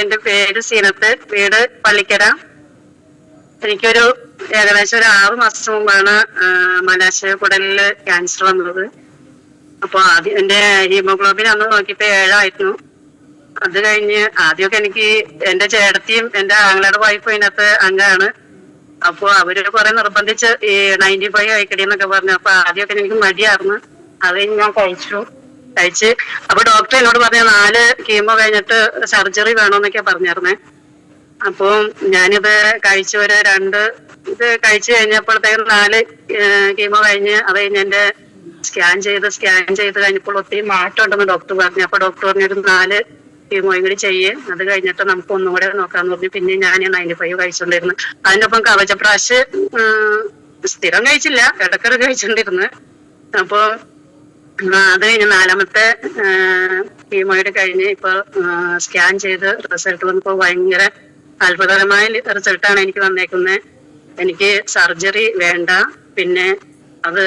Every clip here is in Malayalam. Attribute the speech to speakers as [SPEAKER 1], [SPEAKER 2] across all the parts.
[SPEAKER 1] എന്റെ പേര് സീനത്ത്, വീട് പള്ളിക്കര. എനിക്കൊരു ഏകദേശം ഒരു 6 മാസം മുമ്പാണ് മലാശയ കുടലില് ക്യാൻസർ വന്നത്. അപ്പൊ ആദ്യം എന്റെ ഹീമോഗ്ലോബിൻ അന്ന് നോക്കിയപ്പോ 7 ആയിരുന്നു. അത് കഴിഞ്ഞ് ആദ്യമൊക്കെ എനിക്ക് എന്റെ ചേട്ടത്തിയും എന്റെ ആങ്ങളുടെ വൈഫും അതിനകത്ത് അംഗമാണ്. അപ്പൊ അവര് കുറെ നിർബന്ധിച്ച് ഈ 95 കഴിക്കടി എന്നൊക്കെ പറഞ്ഞു. അപ്പൊ ആദ്യമൊക്കെ എനിക്ക് മടിയായിരുന്നു. അത് കഴിഞ്ഞ് ഞാൻ കഴിച്ച് അപ്പൊ ഡോക്ടർ എന്നോട് പറഞ്ഞ 4 കീമോ കഴിഞ്ഞിട്ട് സർജറി വേണമെന്നൊക്കെ പറഞ്ഞായിരുന്നേ. അപ്പൊ ഞാനിത് കഴിച്ചു ഒരു 2 ഇത് കഴിച്ചു കഴിഞ്ഞപ്പോഴത്തേക്കും 4 കീമോ കഴിഞ്ഞ് അത് കഴിഞ്ഞ് എന്റെ സ്കാൻ ചെയ്ത് കഴിഞ്ഞപ്പോൾ ഒത്തിരി മാറ്റം ഉണ്ടെന്ന് ഡോക്ടർ പറഞ്ഞു. അപ്പൊ ഡോക്ടർ പറഞ്ഞൊരു 4 കീമോയും കൂടി ചെയ്യേ, അത് കഴിഞ്ഞിട്ട് നമുക്ക് ഒന്നും കൂടെ നോക്കാന്ന് പറഞ്ഞു. പിന്നെ ഞാൻ 95 കഴിച്ചോണ്ടിരുന്നു. അതിനൊപ്പം കവചപ്രാശ് സ്ഥിരം കഴിച്ചില്ല, ഇടക്കിടക്ക് കഴിച്ചോണ്ടിരുന്നു. അപ്പൊ അത് കഴിഞ്ഞ് 4മത്തെ കീമോയുടെ കഴിഞ്ഞ് ഇപ്പൊ സ്കാൻ ചെയ്ത് റിസൾട്ട് വന്നപ്പോ ഭയങ്കര അത്ഭുതകരമായ റിസൾട്ടാണ് എനിക്ക് വന്നേക്കുന്നത്. എനിക്ക് സർജറി വേണ്ട, പിന്നെ അത്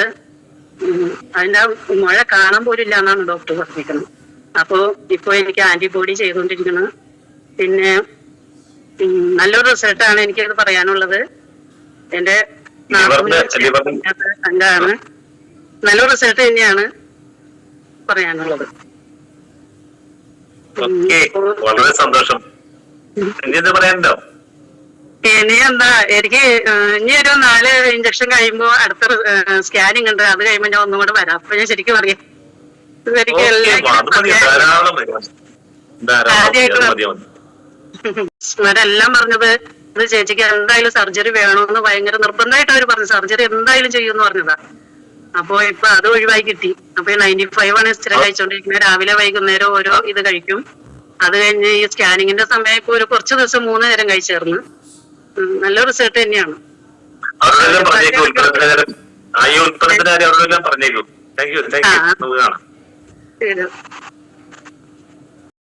[SPEAKER 1] അതിന്റെ മുഴ കാണാൻ പോലും ഇല്ല എന്നാണ് ഡോക്ടർ പറഞ്ഞിരിക്കുന്നത്. അപ്പോ ഇപ്പൊ എനിക്ക് ആന്റിബോഡി ചെയ്തുകൊണ്ടിരിക്കുന്നു. പിന്നെ നല്ലൊരു റിസൾട്ടാണ് എനിക്കത് പറയാനുള്ളത്. എന്റെ അംഗമാണ്. നല്ലൊരു റിസൾട്ട് തന്നെയാണ് പറയാനുള്ളത്.
[SPEAKER 2] വളരെ സന്തോഷം.
[SPEAKER 1] ഇനി എന്താ, എനിക്ക് ഇനി ഒരു 4 ഇഞ്ചക്ഷൻ കഴിയുമ്പോ അടുത്ത സ്കാനിങ് ഉണ്ട്. അത് കഴിയുമ്പോ ഞാൻ ഒന്നും കൂടെ വരാം. അപ്പൊ ഞാൻ ശരിക്കും പറയാം, അവരെല്ലാം പറഞ്ഞത് ഇത് ചേച്ചിക്ക് എന്തായാലും സർജറി വേണമെന്ന് ഭയങ്കര നിർബന്ധമായിട്ട് അവര് പറഞ്ഞു. സർജറി എന്തായാലും ചെയ്യുമെന്ന് പറഞ്ഞതാ. അപ്പൊ ഇപ്പൊ അത് ഒഴിവായി കിട്ടി. അപ്പൊ 95 ആണ് സ്ഥിരം കഴിച്ചോണ്ടിരിക്കുന്നത്. രാവിലെ വൈകുന്നേരം ഓരോ ഇത് കഴിക്കും. അത് കഴിഞ്ഞ് ഈ സ്കാനിങ്ങിന്റെ സമയം ഇപ്പൊ ഒരു കുറച്ച് ദിവസം 3 നേരം കഴിച്ചായിരുന്നു. നല്ല റിസൾട്ട് തന്നെയാണ്.
[SPEAKER 2] പറഞ്ഞേക്കും.